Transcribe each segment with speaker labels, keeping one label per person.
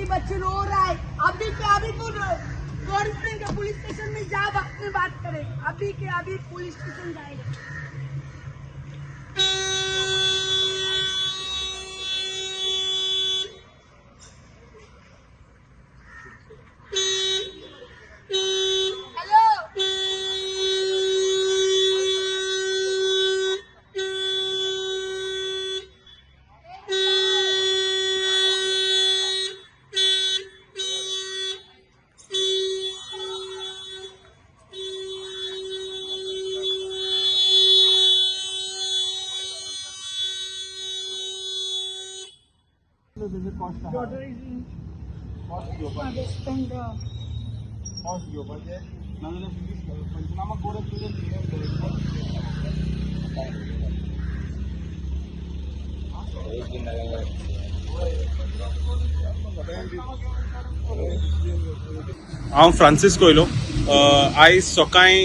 Speaker 1: छोटी बच्ची रो रहा है, अभी के अभी तू गवर्नमेंट के पुलिस स्टेशन में जा, वक्त में बात करे, अभी के अभी पुलिस स्टेशन जाएगा। Daughter is in spend
Speaker 2: हांव फ्रांसिस्को येयलो आयज सकाळीं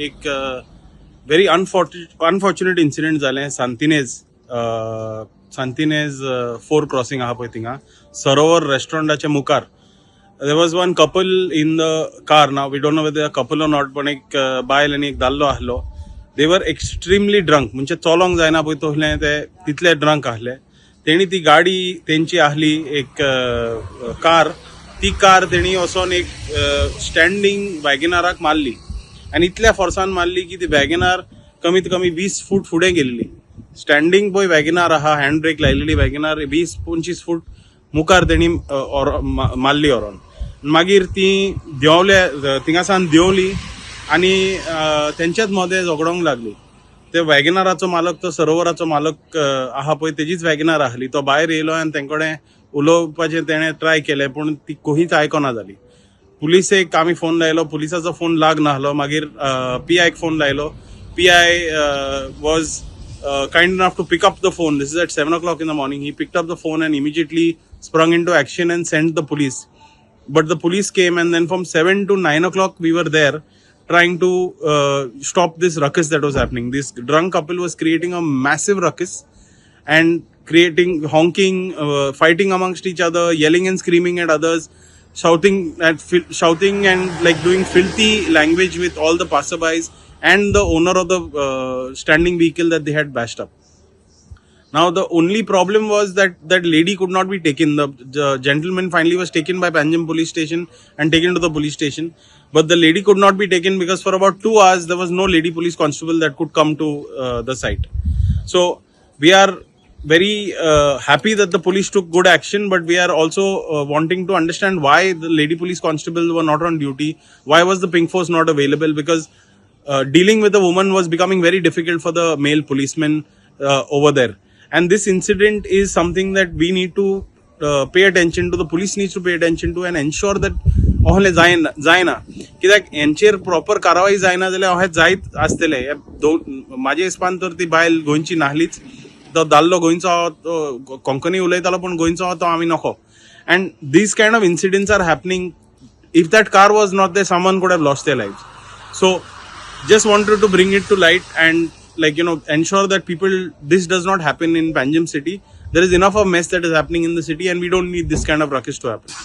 Speaker 2: एक व्हेरी अनफॉर्च्युनेट इन्सिडेंट जालें सांतिनेज 4 क्रॉसिंग आहा पळय थिंगा सरोवर रेस्टॉरंटाच्या मुखार there was one couple in the car now we don't know whether couple or not पण एक बायल आनी एक दादलो आहलो दे वर एक्स्ट्रीमली ड्रंक म्हणजे चलोंक जायना पळय तसलें ते तितले ड्रंक आहले तेणी ती गाडी तेंची आहली एक कार ती कार तेणी वचोन एक स्टँडिंग वॅगनाराक मारली आनी इतल्या फोर्सान मारली की ती वॅगनार कमीत कमी 20 फूट फुडें गेल्ली स्टँडिंग पळय वॅगनार आहा हँड ब्रेक लायलेली वॅगनार 20-25 फूट मुखार तेणी मारली व्हरोन मागीर ती देंवले थिंगासान देंवली आनी तेंच्याच मदें झगडोंक लागली ते वॅगनाराचो मालक तो सरोवराचो मालक आहा पळय तेजीच वॅगनार आहली तो भायर येयलो आनी तेंकडेन उलोवपाचें तेणें ट्राय केलें पूण ती कोणीच आयकना जाली पुलिसेक आमी फोन लायलो पुलिसाचो फोन लाग नाहलो मागीर PIक फोन लायलो PI was kind enough to pick up the phone. This is at 7 o'clock in the morning. He picked up the phone and immediately sprung into action and sent the police. But the police came and then from 7 to 9 o'clock we were there trying to stop this ruckus that was happening. This drunk couple was creating a massive ruckus and creating honking, fighting amongst each other, yelling and screaming at others, shouting and like doing filthy language with all the passerbys and the owner of the standing vehicle that they had bashed up. Now the only problem was that that lady could not be taken. The gentleman finally was taken by Panjim police station and taken to the police station. But the lady could not be taken because for about 2 hours there was no lady police constable that could come to the site. So we are very happy that the police took good action, but we are also wanting to understand why the lady police constable were not on duty. Why was the pink force not available? Because dealing with a woman was becoming very difficult for the male policemen over there. And this incident is something that we need to pay attention to. The police needs to pay attention to and ensure that अहले जायना कित्याक हेंचेर proper कारवाई जायना जाल्यार अहें जायत आसतलें म्हाजे हिसपान तर ती बायल गोंयची नाहलीच तो दादलो गोंयचो कोंकणी उलयतालो पूण गोंयचो तो आमी नखो and these kind of incidents are happening. If that car was not there, someone could have lost their lives. So just wanted to bring it to light and ensure that this does not happen in Panjim city. There is enough of mess that is happening in the city and we don't need this kind of ruckus to happen.